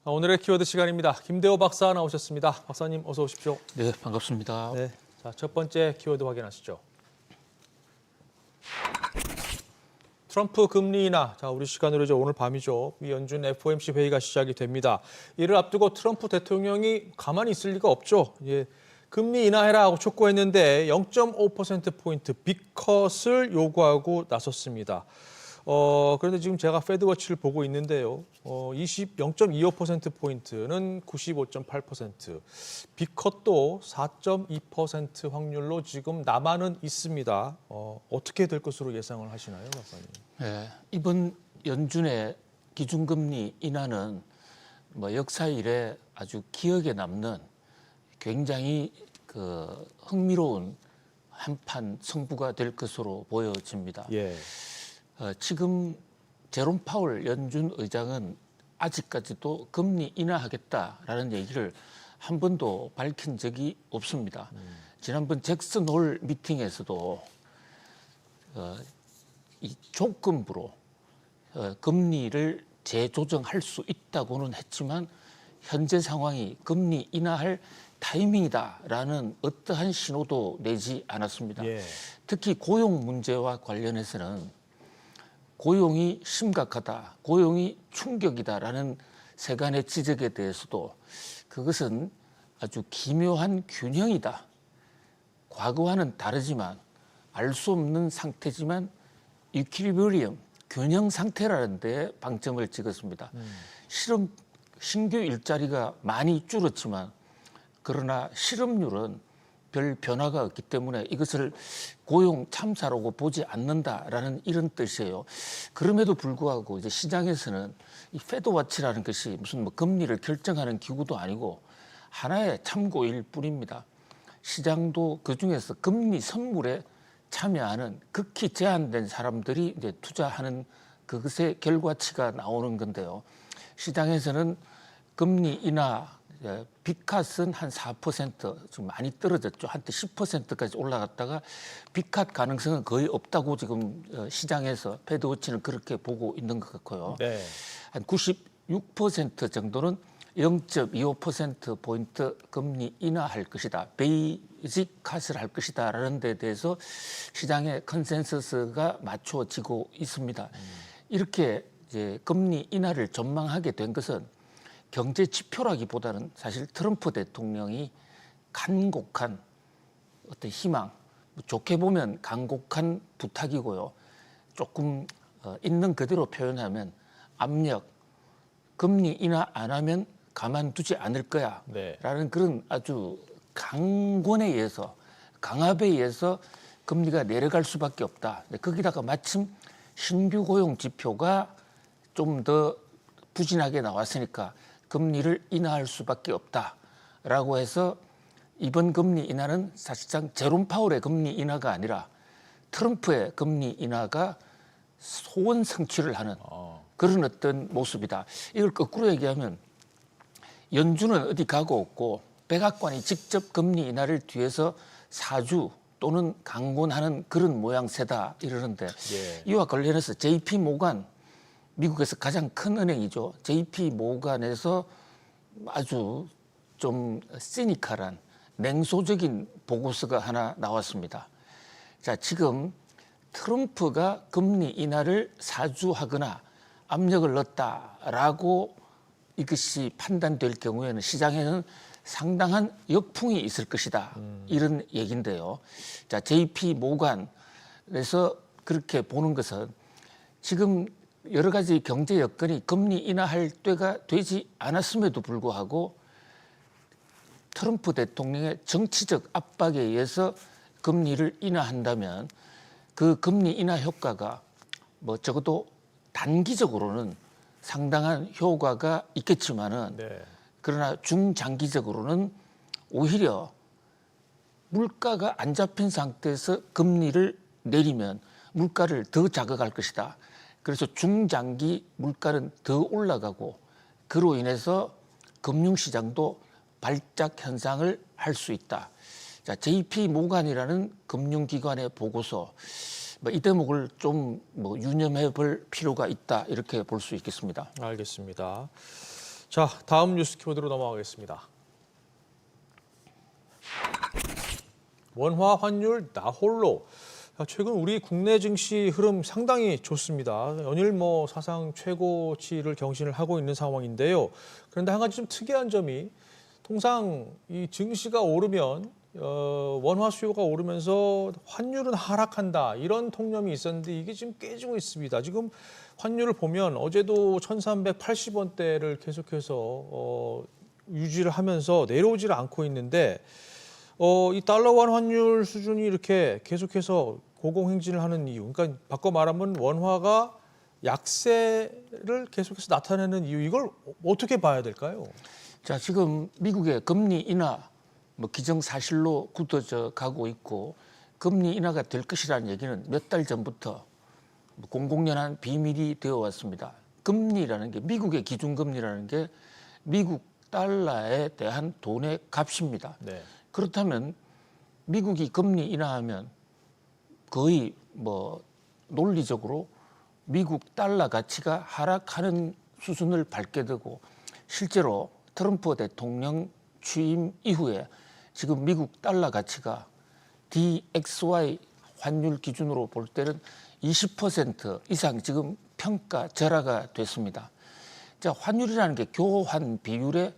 오늘의 키워드 시간입니다. 김대호 박사 나오셨습니다. 박사님 어서 오십시오. 네, 반갑습니다. 네, 자, 첫 번째 키워드 확인하시죠. 트럼프 금리 인하. 자, 우리 시간으로 이제 오늘 밤이죠. 미 연준 FOMC 회의가 시작이 됩니다. 이를 앞두고 트럼프 대통령이 가만히 있을 리가 없죠. 금리 인하해라 하고 촉구했는데 0.5%포인트 빅컷을 요구하고 나섰습니다. 그런데 지금 제가 패드워치를 보고 있는데요. 0.25%포인트는 95.8%, 빅컷도 4.2% 확률로 지금 남아는 있습니다. 어떻게 될 것으로 예상을 하시나요, 박사님? 네, 이번 연준의 기준금리 인하는 역사 이래 아주 기억에 남는 굉장히 흥미로운 한판 승부가 될 것으로 보여집니다. 예. 지금 제롬 파월 연준 의장은 아직까지도 금리 인하하겠다라는 얘기를 한 번도 밝힌 적이 없습니다. 지난번 잭슨 홀 미팅에서도 이 조건부로 금리를 재조정할 수 있다고는 했지만 현재 상황이 금리 인하할 타이밍이다라는 어떠한 신호도 내지 않았습니다. 예. 특히 고용 문제와 관련해서는 고용이 심각하다, 고용이 충격이다라는 세간의 지적에 대해서도 그것은 아주 기묘한 균형이다. 과거와는 다르지만 알 수 없는 상태지만 이퀴리브리엄, 균형 상태라는 데 방점을 찍었습니다. 실업 신규 일자리가 많이 줄었지만 그러나 실업률은 별 변화가 없기 때문에 이것을 고용 참사라고 보지 않는다라는 이런 뜻이에요. 그럼에도 불구하고 이제 시장에서는 이 패드워치라는 것이 무슨 금리를 결정하는 기구도 아니고 하나의 참고일 뿐입니다. 시장도 그 중에서 금리 선물에 참여하는 극히 제한된 사람들이 이제 투자하는 그것의 결과치가 나오는 건데요. 시장에서는 금리 인하 빅컷은 한 4% 지금 많이 떨어졌죠. 한때 10%까지 올라갔다가 빅컷 가능성은 거의 없다고 지금 시장에서 패드워치는 그렇게 보고 있는 것 같고요. 네. 한 96% 정도는 0.25%포인트 금리 인하할 것이다. 베이직 컷을 할 것이다. 라는 데 대해서 시장의 컨센서스가 맞춰지고 있습니다. 이렇게 이제 금리 인하를 전망하게 된 것은 경제 지표라기보다는 사실 트럼프 대통령이 간곡한 어떤 희망, 좋게 보면 간곡한 부탁이고요. 조금 있는 그대로 표현하면 압력, 금리 인하 안 하면 가만두지 않을 거야 라는 그런 아주 강권에 의해서, 강압에 의해서 금리가 내려갈 수밖에 없다. 거기다가 마침 신규 고용 지표가 좀 더 부진하게 나왔으니까 금리를 인하할 수밖에 없다라고 해서 이번 금리 인하는 사실상 제롬 파월의 금리 인하가 아니라 트럼프의 금리 인하가 소원 성취를 하는 그런 어떤 모습이다. 이걸 거꾸로 얘기하면 연준은 어디 가고 없고 백악관이 직접 금리 인하를 뒤에서 사주 또는 강권하는 그런 모양새다 이러는데 이와 관련해서 JP 모간 미국에서 가장 큰 은행이죠. JP 모간에서 아주 좀 시니컬한 냉소적인 보고서가 하나 나왔습니다. 자, 지금 트럼프가 금리 인하를 사주하거나 압력을 넣었다라고 이것이 판단될 경우에는 시장에는 상당한 역풍이 있을 것이다. 이런 얘기인데요. 자, JP 모간에서 그렇게 보는 것은 지금 여러 가지 경제 여건이 금리 인하할 때가 되지 않았음에도 불구하고 트럼프 대통령의 정치적 압박에 의해서 금리를 인하한다면 그 금리 인하 효과가 적어도 단기적으로는 상당한 효과가 있겠지만은 그러나 중장기적으로는 오히려 물가가 안 잡힌 상태에서 금리를 내리면 물가를 더 자극할 것이다. 그래서 중장기 물가는 더 올라가고 그로 인해서 금융시장도 발작 현상을 할 수 있다. 자, JP 모간이라는 금융기관의 보고서 이 대목을 좀 유념해 볼 필요가 있다 이렇게 볼 수 있겠습니다. 알겠습니다. 자, 다음 뉴스 키워드로 넘어가겠습니다. 원화 환율 나홀로. 최근 우리 국내 증시 흐름 상당히 좋습니다. 연일 사상 최고치를 경신을 하고 있는 상황인데요. 그런데 한 가지 좀 특이한 점이 통상 이 증시가 오르면 원화 수요가 오르면서 환율은 하락한다 이런 통념이 있었는데 이게 지금 깨지고 있습니다. 지금 환율을 보면 어제도 1,380원대를 계속해서 유지를 하면서 내려오지를 않고 있는데 이 달러원 환율 수준이 이렇게 계속해서 고공행진을 하는 이유, 그러니까 바꿔 말하면 원화가 약세를 계속해서 나타내는 이유, 이걸 어떻게 봐야 될까요? 자, 지금 미국의 금리 인하 기정사실로 굳어져 가고 있고 금리 인하가 될 것이라는 얘기는 몇 달 전부터 공공연한 비밀이 되어 왔습니다. 금리라는 게 미국의 기준금리라는 게 미국 달러에 대한 돈의 값입니다. 네. 그렇다면 미국이 금리 인하하면 거의 논리적으로 미국 달러 가치가 하락하는 수준을 밟게 되고 실제로 트럼프 대통령 취임 이후에 지금 미국 달러 가치가 DXY 환율 기준으로 볼 때는 20% 이상 지금 평가 절하가 됐습니다. 자, 환율이라는 게 교환 비율의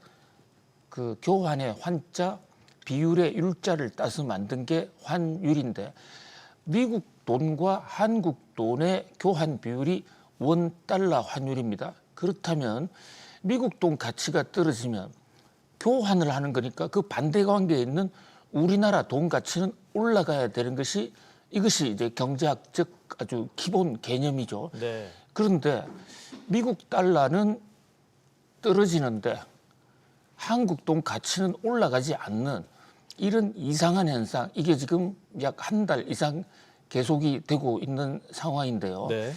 그 교환의 환자 비율의 율자를 따서 만든 게 환율인데 미국 돈과 한국 돈의 교환 비율이 원 달러 환율입니다. 그렇다면 미국 돈 가치가 떨어지면 교환을 하는 거니까 그 반대 관계에 있는 우리나라 돈 가치는 올라가야 되는 것이 이것이 이제 경제학적 아주 기본 개념이죠. 네. 그런데 미국 달러는 떨어지는데 한국 돈 가치는 올라가지 않는 이런 이상한 현상, 이게 지금 약 한 달 이상 계속이 되고 있는 상황인데요. 네.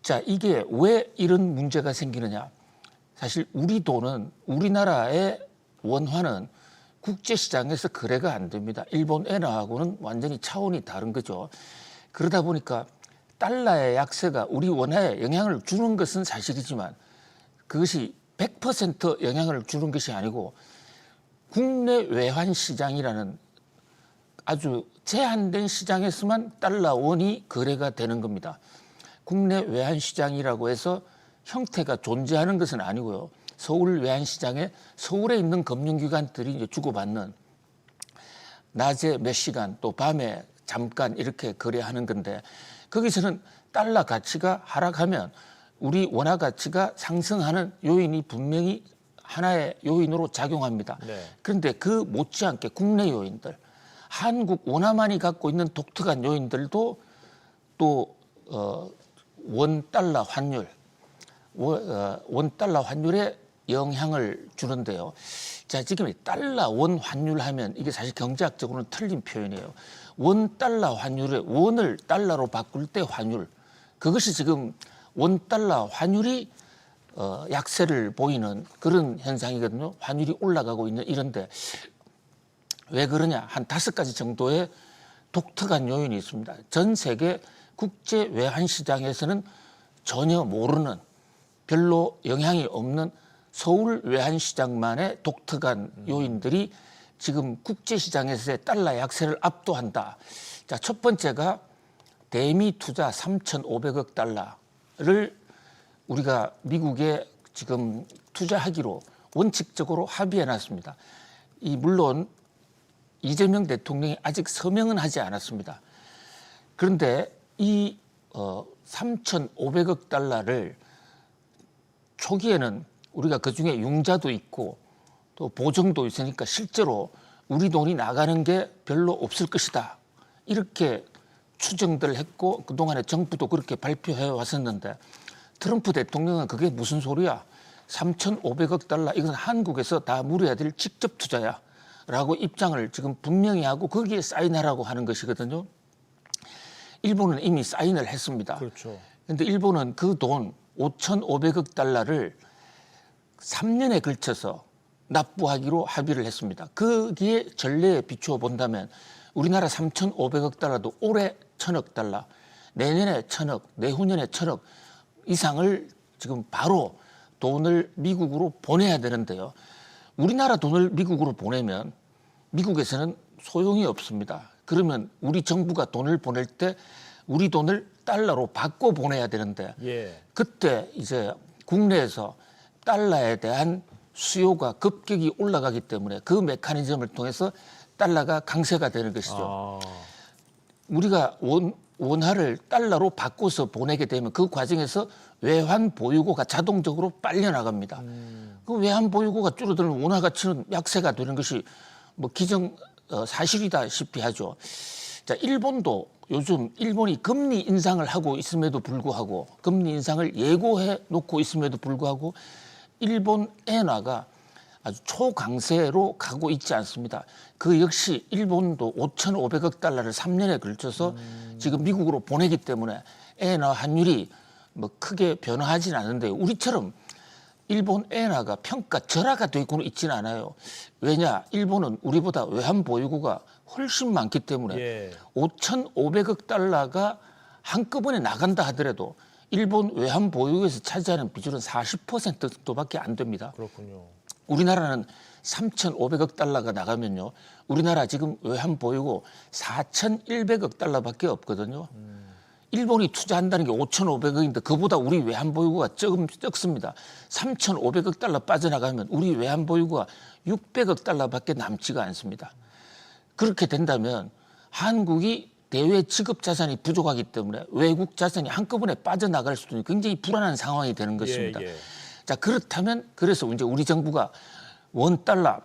자, 이게 왜 이런 문제가 생기느냐? 사실 우리 돈은 우리나라의 원화는 국제시장에서 거래가 안 됩니다. 일본 엔화하고는 완전히 차원이 다른 거죠. 그러다 보니까 달러의 약세가 우리 원화에 영향을 주는 것은 사실이지만 그것이 100% 영향을 주는 것이 아니고 국내 외환 시장이라는 아주 제한된 시장에서만 달러 원이 거래가 되는 겁니다. 국내 외환 시장이라고 해서 형태가 존재하는 것은 아니고요. 서울 외환 시장에 서울에 있는 금융기관들이 이제 주고받는 낮에 몇 시간 또 밤에 잠깐 이렇게 거래하는 건데 거기서는 달러 가치가 하락하면 우리 원화 가치가 상승하는 요인이 분명히 하나의 요인으로 작용합니다. 네. 그런데 그 못지않게 국내 요인들, 한국 원화만이 갖고 있는 독특한 요인들도 또 원 달러 환율, 원 달러 환율에 영향을 주는데요. 자, 지금 달러 원 환율 하면 이게 사실 경제학적으로는 틀린 표현이에요. 원 달러 환율에 원을 달러로 바꿀 때 환율, 그것이 지금 원 달러 환율이 약세를 보이는 그런 현상이거든요. 환율이 올라가고 있는 이런데 왜 그러냐? 한 5가지 정도의 독특한 요인이 있습니다. 전 세계 국제 외환 시장에서는 전혀 모르는 별로 영향이 없는 서울 외환 시장만의 독특한 요인들이 지금 국제 시장에서의 달러 약세를 압도한다. 자, 첫 번째가 대미 투자 3,500억 달러를 우리가 미국에 지금 투자하기로 원칙적으로 합의해 놨습니다. 물론 이재명 대통령이 아직 서명은 하지 않았습니다. 그런데 이 3,500억 달러를 초기에는 우리가 그중에 융자도 있고 또 보정도 있으니까 실제로 우리 돈이 나가는 게 별로 없을 것이다. 이렇게 추정들 했고 그동안에 정부도 그렇게 발표해 왔었는데 트럼프 대통령은 그게 무슨 소리야? 3,500억 달러 이건 한국에서 다 물어야 될 직접 투자야 라고 입장을 지금 분명히 하고 거기에 사인하라고 하는 것이거든요. 일본은 이미 사인을 했습니다. 그렇죠. 그런데 일본은 그 돈 5,500억 달러를 3년에 걸쳐서 납부하기로 합의를 했습니다. 거기에 전례에 비추어 본다면 우리나라 3,500억 달러도 올해 1,000억 달러, 내년에 1,000억, 내후년에 1,000억 이상을 지금 바로 돈을 미국으로 보내야 되는데요. 우리나라 돈을 미국으로 보내면 미국에서는 소용이 없습니다. 그러면 우리 정부가 돈을 보낼 때 우리 돈을 달러로 바꿔 보내야 되는데 예. 그때 이제 국내에서 달러에 대한 수요가 급격히 올라가기 때문에 그 메커니즘을 통해서 달러가 강세가 되는 것이죠. 우리가 원화를 달러로 바꿔서 보내게 되면 그 과정에서 외환 보유고가 자동적으로 빨려 나갑니다. 그 외환 보유고가 줄어들면 원화 가치는 약세가 되는 것이 뭐 기정 사실이다시피 하죠. 자, 일본도 요즘 일본이 금리 인상을 하고 있음에도 불구하고 금리 인상을 예고해 놓고 있음에도 불구하고 일본 엔화가 아주 초강세로 가고 있지 않습니다. 그 역시 일본도 5,500억 달러를 3년에 걸쳐서 지금 미국으로 보내기 때문에 엔화 환율이 뭐 크게 변화하지는 않는데 우리처럼 일본 엔화가 평가 절하가 되고는 있지는 않아요. 왜냐? 일본은 우리보다 외환 보유고가 훨씬 많기 때문에 예. 5,500억 달러가 한꺼번에 나간다 하더라도 일본 외환 보유고에서 차지하는 비율은 40% 정도밖에 안 됩니다. 그렇군요. 우리나라는 3,500억 달러가 나가면요. 우리나라 지금 외환 보유고 4,100억 달러밖에 없거든요. 일본이 투자한다는 게 5,500억인데 그보다 우리 외환 보유고가 적습니다. 3,500억 달러 빠져나가면 우리 외환 보유고가 600억 달러밖에 남지가 않습니다. 그렇게 된다면 한국이 대외 지급 자산이 부족하기 때문에 외국 자산이 한꺼번에 빠져나갈 수도 있는 굉장히 불안한 상황이 되는 것입니다. 예. 자, 그렇다면 그래서 이제 우리 정부가 원 달러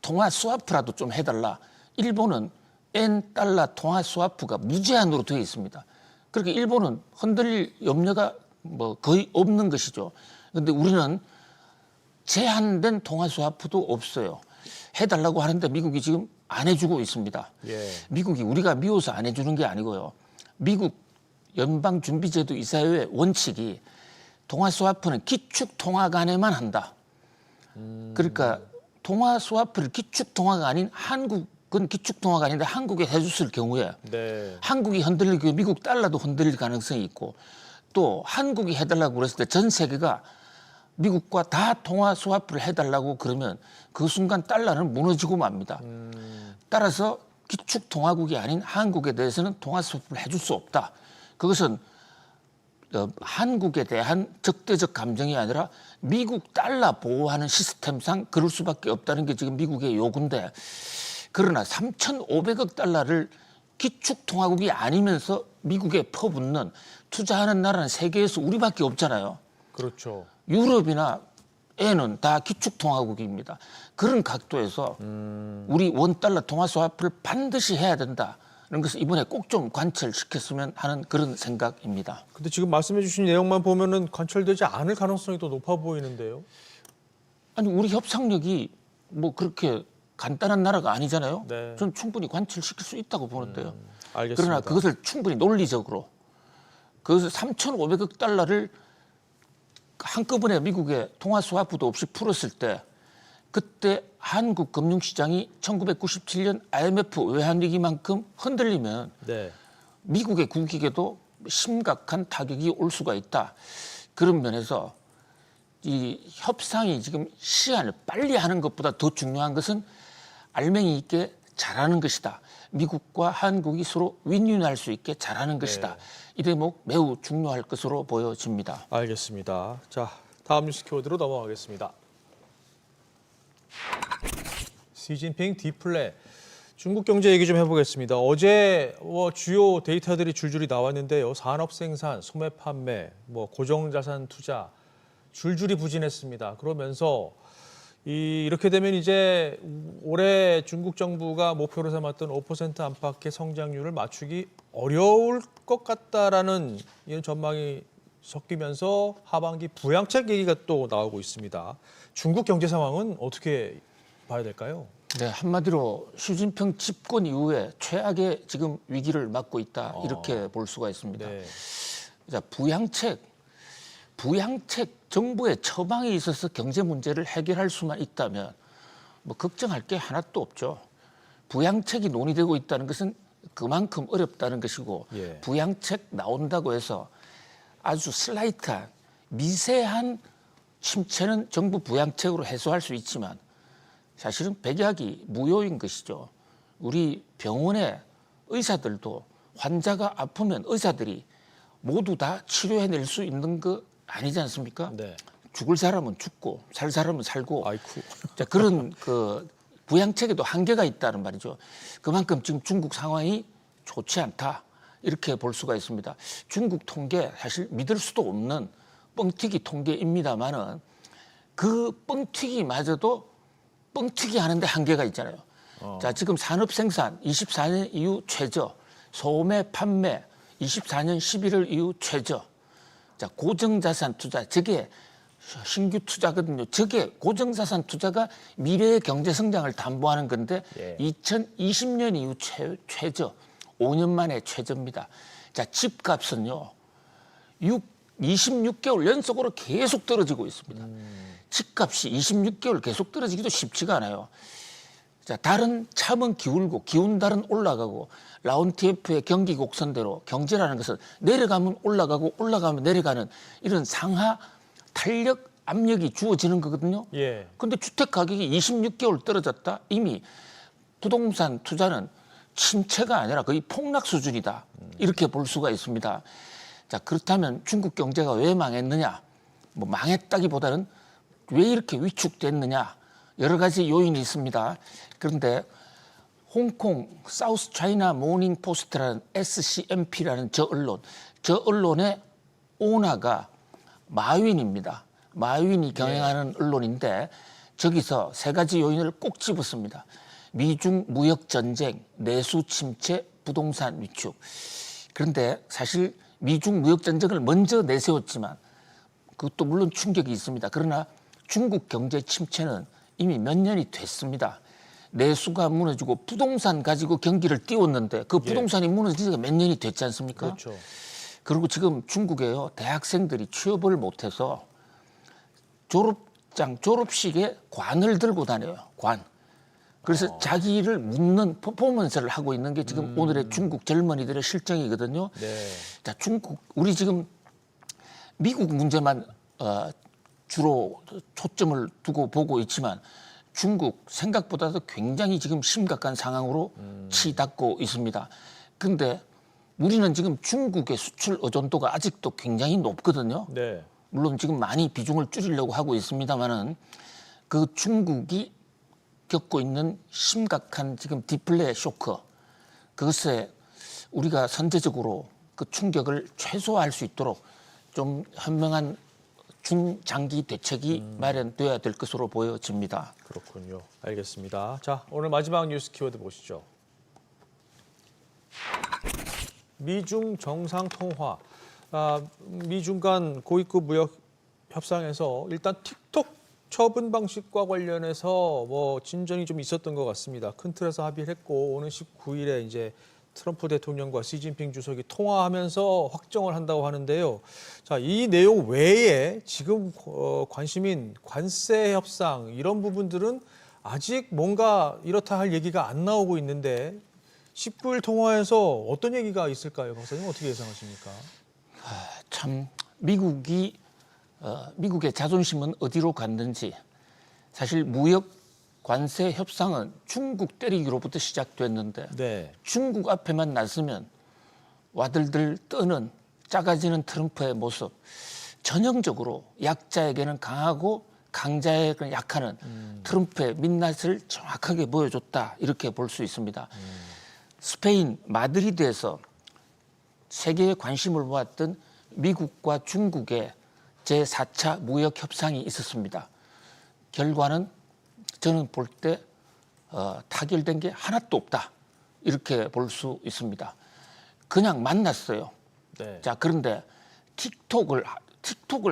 통화 스와프라도 좀 해달라. 일본은 엔 달러 통화 스와프가 무제한으로 되어 있습니다. 그렇게 일본은 흔들릴 염려가 뭐 거의 없는 것이죠. 그런데 우리는 제한된 통화 스와프도 없어요. 해달라고 하는데 미국이 지금 안 해주고 있습니다. 예. 미국이 우리가 미워서 안 해주는 게 아니고요. 미국 연방준비제도 이사회의 원칙이 통화 스와프는 기축 통화 간에만 한다. 그러니까 통화 스와프를 기축 통화가 아닌 한국은 기축 통화가 아닌데 한국에 해줬을 경우에 네. 한국이 흔들릴 경우 미국 달러도 흔들릴 가능성이 있고 또 한국이 해달라고 그랬을 때 전 세계가 미국과 다 통화 스와프를 해달라고 그러면 그 순간 달러는 무너지고 맙니다. 따라서 기축 통화국이 아닌 한국에 대해서는 통화 스와프를 해줄 수 없다. 그것은 한국에 대한 적대적 감정이 아니라 미국 달러 보호하는 시스템상 그럴 수밖에 없다는 게 지금 미국의 요구인데 그러나 3,500억 달러를 기축통화국이 아니면서 미국에 퍼붓는 투자하는 나라는 세계에서 우리밖에 없잖아요. 그렇죠. 유럽이나 N은 다 기축통화국입니다. 그런 각도에서 우리 원달러 통화 스와프를 반드시 해야 된다. 이런 것을 이번에 꼭 좀 관철시켰으면 하는 그런 생각입니다. 근데 지금 말씀해 주신 내용만 보면은 관철되지 않을 가능성이 더 높아 보이는데요. 아니 우리 협상력이 뭐 그렇게 간단한 나라가 아니잖아요. 네. 저는 충분히 관철시킬 수 있다고 보는데요. 알겠습니다. 그러나 그것을 충분히 논리적으로 그것을 3,500억 달러를 한꺼번에 미국에 통화 스와프도 없이 풀었을 때 그때 한국 금융시장이 1997년 IMF 외환위기만큼 흔들리면 네. 미국의 국익에도 심각한 타격이 올 수가 있다. 그런 면에서 이 협상이 지금 시한을 빨리 하는 것보다 더 중요한 것은 알맹이 있게 잘하는 것이다. 미국과 한국이 서로 윈윈할 수 있게 잘하는 것이다. 이 대목 매우 중요할 것으로 보여집니다. 알겠습니다. 자, 다음 뉴스 키워드로 넘어가겠습니다. 시진핑 디플레. 중국 경제 얘기 좀 해보겠습니다. 어제 주요 데이터들이 줄줄이 나왔는데요. 산업 생산, 소매 판매, 고정자산 투자 줄줄이 부진했습니다. 그러면서 이렇게 되면 이제 올해 중국 정부가 목표로 삼았던 5% 안팎의 성장률을 맞추기 어려울 것 같다라는 이런 전망이 섞이면서 하반기 부양책 얘기가 또 나오고 있습니다. 중국 경제 상황은 어떻게 봐야 될까요? 네, 한마디로 시진핑 집권 이후에 최악의 지금 위기를 맞고 있다 이렇게 볼 수가 있습니다. 네. 자, 부양책 정부의 처방에 있어서 경제 문제를 해결할 수만 있다면 뭐 걱정할 게 하나도 없죠. 부양책이 논의되고 있다는 것은 그만큼 어렵다는 것이고 예. 부양책 나온다고 해서 아주 슬라이트한 미세한 침체는 정부 부양책으로 해소할 수 있지만 사실은 백약이 무효인 것이죠. 우리 병원의 의사들도 환자가 아프면 의사들이 모두 다 치료해낼 수 있는 거 아니지 않습니까? 네. 죽을 사람은 죽고 살 사람은 살고 아이쿠. 자, 그런 그 부양책에도 한계가 있다는 말이죠. 그만큼 지금 중국 상황이 좋지 않다 이렇게 볼 수가 있습니다. 중국 통계 사실 믿을 수도 없는 뻥튀기 통계입니다만은 그 뻥튀기마저도 뻥튀기 하는데 한계가 있잖아요. 자, 지금 산업 생산 24년 이후 최저, 소매 판매 24년 11월 이후 최저. 자, 고정자산 투자 저게 신규 투자거든요. 저게 고정자산 투자가 미래의 경제 성장을 담보하는 건데 예. 2020년 이후 최저, 5년 만에 최저입니다. 자, 집값은요. 26개월 연속으로 계속 떨어지고 있습니다. 집값이 26개월 계속 떨어지기도 쉽지가 않아요. 자, 달은 차면 기울고 기운 달은 올라가고 라운티에프의 경기 곡선대로 경제라는 것은 내려가면 올라가고 올라가면 내려가는 이런 상하 탄력 압력이 주어지는 거거든요. 예. 근데 주택 가격이 26개월 떨어졌다. 이미 부동산 투자는 침체가 아니라 거의 폭락 수준이다. 이렇게 볼 수가 있습니다. 자, 그렇다면 중국 경제가 왜 망했느냐? 뭐 망했다기보다는 왜 이렇게 위축됐느냐? 여러 가지 요인이 있습니다. 그런데 홍콩 사우스 차이나 모닝 포스트라는 SCMP라는 저 언론의 오너가 마윈입니다. 마윈이 경영하는 언론인데 저기서 세 가지 요인을 꼭 집었습니다. 미중 무역 전쟁, 내수 침체, 부동산 위축. 그런데 사실 미중 무역 전쟁을 먼저 내세웠지만 그것도 물론 충격이 있습니다. 그러나 중국 경제 침체는 이미 몇 년이 됐습니다. 내수가 무너지고 부동산 가지고 경기를 띄웠는데 그 부동산이 무너진 지가 몇 년이 됐지 않습니까? 그렇죠. 그리고 지금 중국에요. 대학생들이 취업을 못해서 졸업식에 관을 들고 다녀요. 관. 그래서 자기를 묻는 퍼포먼스를 하고 있는 게 지금 오늘의 중국 젊은이들의 실정이거든요. 네. 자, 우리 지금 미국 문제만 주로 초점을 두고 보고 있지만 중국 생각보다도 굉장히 지금 심각한 상황으로 치닫고 있습니다. 그런데 우리는 지금 중국의 수출 의존도가 아직도 굉장히 높거든요. 네. 물론 지금 많이 비중을 줄이려고 하고 있습니다만은 그 중국이 겪고 있는 심각한 지금 디플레 쇼크 그것에 우리가 선제적으로 그 충격을 최소화할 수 있도록 좀 현명한 중장기 대책이 마련돼야 될 것으로 보여집니다. 그렇군요. 알겠습니다. 자, 오늘 마지막 뉴스 키워드 보시죠. 미중 정상 통화. 미중 간 고위급 무역 협상에서 일단 틱톡 처분 방식과 관련해서 뭐 진전이 좀 있었던 것 같습니다. 큰 틀에서 합의를 했고 오는 19일에 이제 트럼프 대통령과 시진핑 주석이 통화하면서 확정을 한다고 하는데요. 자, 이 내용 외에 지금 관심인 관세 협상 이런 부분들은 아직 뭔가 이렇다 할 얘기가 안 나오고 있는데 19일 통화에서 어떤 얘기가 있을까요, 박사님? 어떻게 예상하십니까? 참 미국의 자존심은 어디로 갔는지 사실 무역 관세 협상은 중국 때리기로부터 시작됐는데 네. 중국 앞에만 나서면 와들들 떠는 작아지는 트럼프의 모습 전형적으로 약자에게는 강하고 강자에게는 약하는 트럼프의 민낯을 정확하게 보여줬다 이렇게 볼 수 있습니다. 스페인 마드리드에서 세계의 관심을 모았던 미국과 중국의 제4차 무역 협상이 있었습니다. 결과는 저는 볼 때 타결된 게 하나도 없다 이렇게 볼 수 있습니다. 그냥 만났어요. 네. 자, 그런데 틱톡을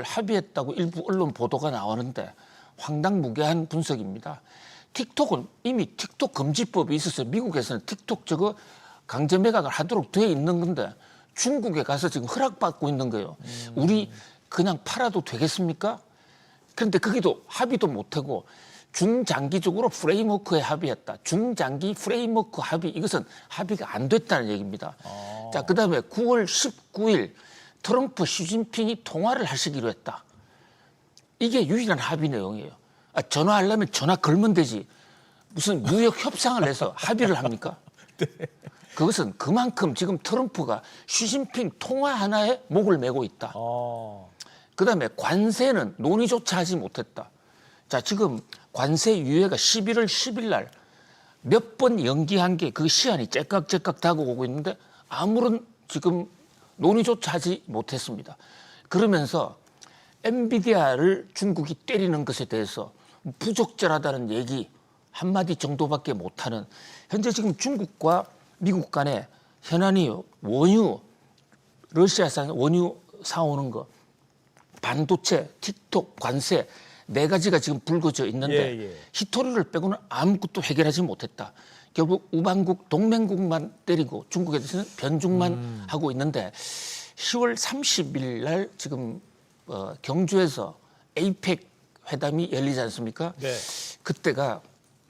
합의했다고 일부 언론 보도가 나오는데 황당무계한 분석입니다. 틱톡은 이미 틱톡 금지법이 있었어요. 미국에서는 틱톡 저거 강제 매각을 하도록 돼 있는 건데 중국에 가서 지금 허락받고 있는 거예요. 우리 그냥 팔아도 되겠습니까? 그런데 거기도 합의도 못하고 중장기적으로 프레임워크에 합의했다. 중장기 프레임워크 합의 이것은 합의가 안 됐다는 얘기입니다. 자, 그다음에 9월 19일 트럼프 시진핑이 통화를 하시기로 했다. 이게 유일한 합의 내용이에요. 전화하려면 전화 걸면 되지. 무슨 무역 협상을 해서 합의를 합니까? 네. 그것은 그만큼 지금 트럼프가 시진핑 통화 하나에 목을 메고 있다. 그다음에 관세는 논의조차 하지 못했다. 자, 지금 관세 유예가 11월 10일 날 몇 번 연기한 게 그 시한이 째깍째깍 다가오고 있는데 아무런 지금 논의조차 하지 못했습니다. 그러면서 엔비디아를 중국이 때리는 것에 대해서 부적절하다는 얘기 한마디 정도밖에 못하는, 현재 지금 중국과 미국 간에 현안이 원유, 러시아산 원유 사오는 거, 반도체, 틱톡, 관세 4가지가 지금 불거져 있는데 히토리를 빼고는 아무것도 해결하지 못했다. 결국 우방국, 동맹국만 때리고 중국에 대해서는 변죽만 하고 있는데 10월 30일 날 지금 경주에서 에이펙 회담이 열리지 않습니까? 네. 그때가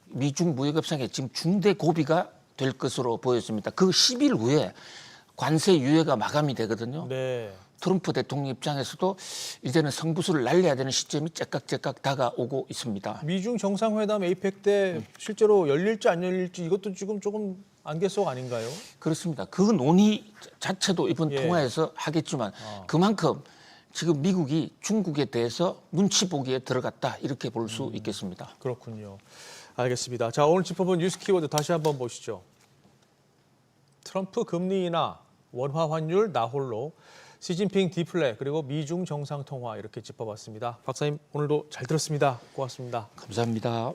미중 무역협상에 지금 중대 고비가 될 것으로 보였습니다. 그 10일 후에 관세 유예가 마감이 되거든요. 네. 트럼프 대통령 입장에서도 이제는 성부수를 날려야 되는 시점이 째깍째깍 다가오고 있습니다. 미중 정상회담 에이펙 때 실제로 열릴지 안 열릴지 이것도 지금 조금 안개 속 아닌가요? 그렇습니다. 그 논의 자체도 이번 통화에서 하겠지만 그만큼 지금 미국이 중국에 대해서 눈치 보기에 들어갔다, 이렇게 볼 수 있겠습니다. 그렇군요. 알겠습니다. 자, 오늘 짚어본 뉴스 키워드 다시 한번 보시죠. 트럼프 금리 인하, 원화 환율 나홀로, 시진핑 디플레, 그리고 미중 정상통화 이렇게 짚어봤습니다. 박사님 오늘도 잘 들었습니다. 고맙습니다. 감사합니다.